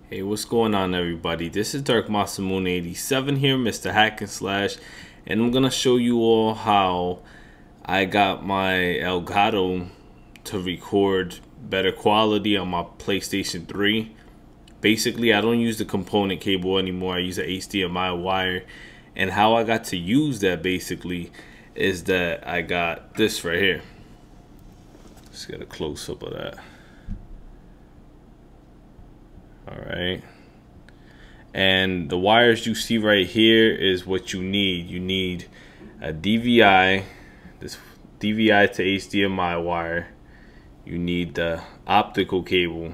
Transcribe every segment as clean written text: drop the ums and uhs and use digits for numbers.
Hey, what's going on, everybody? This is Dark Masamune 87 here, Mr. Hack and Slash, and I'm gonna show you all how I got my Elgato to record better quality on my PlayStation 3. Basically, I don't use the component cable anymore. I use the HDMI wire, and how I got to use that basically is that I got this right here. Let's get a close up of that. Alright, and the wires you see right here is what you need. You need a DVI, this DVI to HDMI wire. You need the optical cable,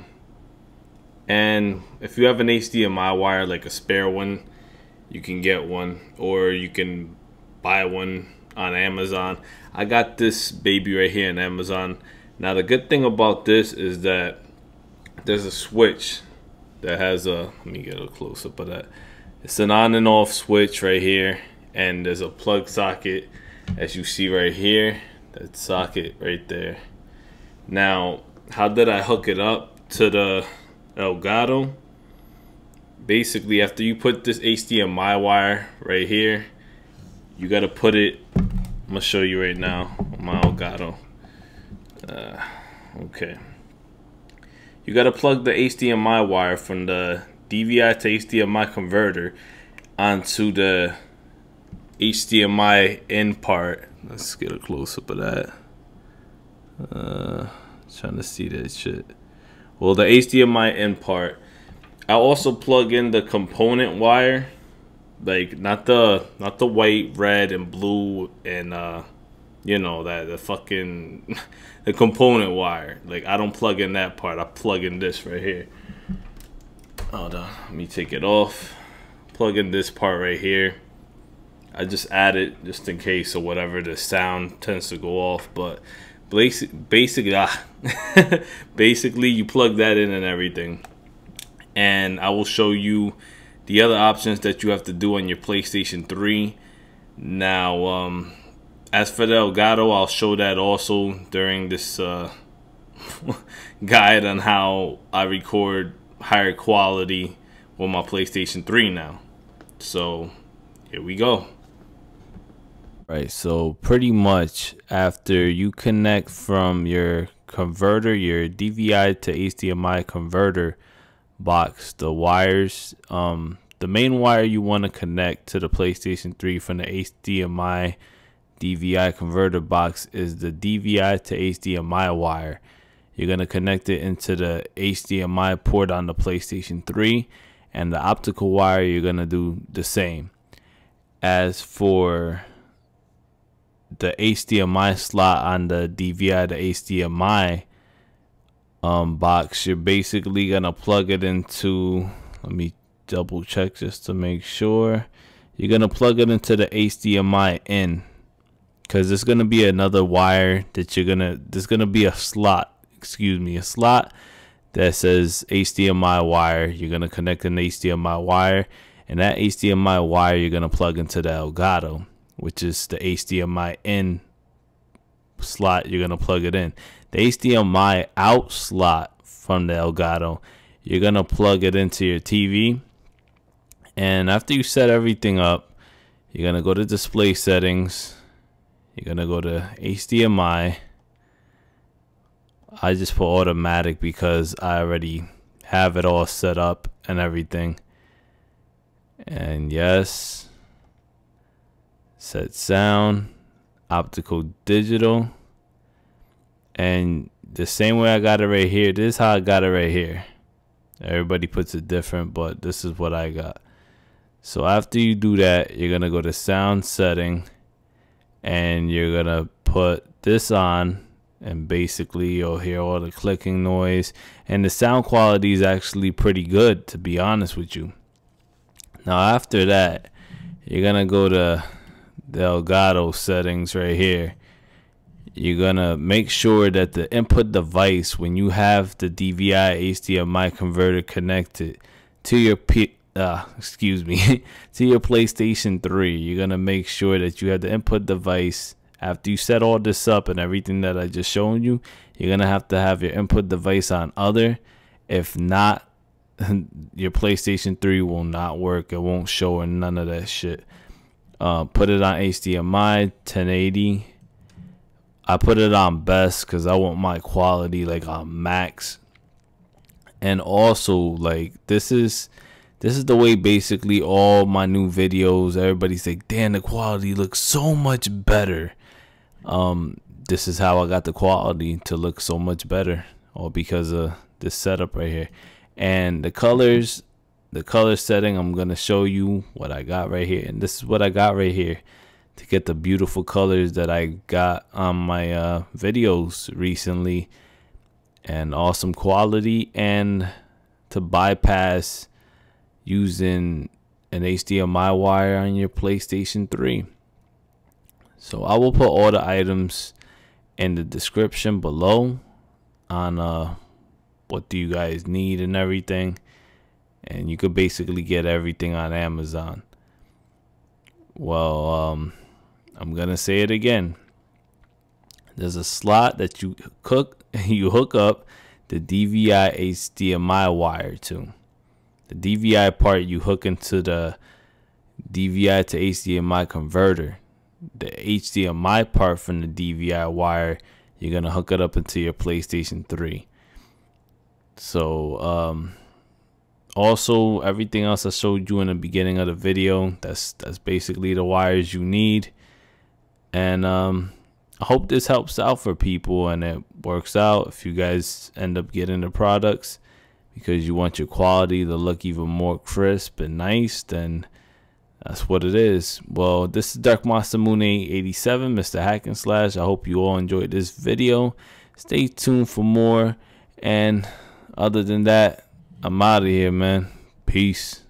and if you have an HDMI wire, like a spare one, you can get one, or you can buy one on Amazon. I got this baby right here on Amazon. Now the good thing about this is that there's a switch that has a, let me get a close up of that. It's an on and off switch right here, and there's a plug socket as you see right here. That socket right there. Now, how did I hook it up to the Elgato? Basically, after you put this HDMI wire right here, you gotta put it, I'm gonna show you right now on my Elgato. Okay. You got to plug the HDMI wire from the DVI to HDMI converter onto the HDMI in part. Let's get a close up of that. Trying to see that shit. Well, the HDMI in part. I also plug in the component wire, like not the white, red, and blue, and you know, that the fucking the component wire. Like, I don't plug in that part. I plug in this right here. Hold on, let me take it off. Plug in this part right here. I just add it just in case or whatever. The sound tends to go off, but basically, basically you plug that in and everything. And I will show you the other options that you have to do on your PlayStation 3. Now, as for the Elgato, I'll show that also during this guide on how I record higher quality with my PlayStation 3 now. So here we go. Right, so pretty much after you connect from your converter, your DVI to HDMI converter box, the wires, the main wire you want to connect to the PlayStation 3 from the HDMI DVI converter box is the DVI to HDMI wire. You're going to connect it into the HDMI port on the PlayStation 3, and the optical wire, you're going to do the same. As for the HDMI slot on the DVI to HDMI box, you're basically going to plug it into, let me double check just to make sure. You're going to plug it into the HDMI in, because there's gonna be another wire that there's gonna be a slot, a slot that says HDMI wire. You're gonna connect an HDMI wire, and that HDMI wire you're gonna plug into the Elgato, which is the HDMI in slot. You're gonna plug it in. The HDMI out slot from the Elgato, you're gonna plug it into your TV, and after you set everything up, you're gonna go to display settings. You're gonna go to HDMI. I just put automatic because I already have it all set up and everything. And yes, set sound, optical digital, and the same way I got it right here. This is how I got it right here. Everybody puts it different, but this is what I got. So after you do that, you're gonna go to sound setting, and you're gonna put this on, and basically you'll hear all the clicking noise, and the sound quality is actually pretty good, to be honest with you. Now after that, you're gonna go to the Elgato settings right here. You're gonna make sure that the input device, when you have the DVI HDMI converter connected to your to your PlayStation 3, you're gonna make sure that you have the input device. After you set all this up and everything that I just shown you, you're gonna have to have your input device on other. If not, your PlayStation 3 will not work. It won't show or none of that shit. Put it on HDMI 1080. I put it on best because I want my quality like on max. And also, like, this is the way basically all my new videos, everybody's like, damn, the quality looks so much better. This is how I got the quality to look so much better, all because of this setup right here. And the color setting, I'm gonna show you what I got right here, and this is what I got right here to get the beautiful colors that I got on my videos recently, and awesome quality, and to bypass using an HDMI wire on your PlayStation 3. So I will put all the items in the description below on what do you guys need and everything, and you could basically get everything on Amazon. Well, I'm gonna say it again. There's a slot that you hook up the DVI HDMI wire to. The DVI part you hook into the DVI to HDMI converter. The HDMI part from the DVI wire, you're gonna hook it up into your PlayStation 3. So also everything else I showed you in the beginning of the video, that's basically the wires you need. And I hope this helps out for people and it works out if you guys end up getting the products, because you want your quality to look even more crisp and nice, then that's what it is. Well, this is Dark Masamune 87, Mr. Hack and Slash. I hope you all enjoyed this video. Stay tuned for more, and other than that, I'm out of here, man. Peace.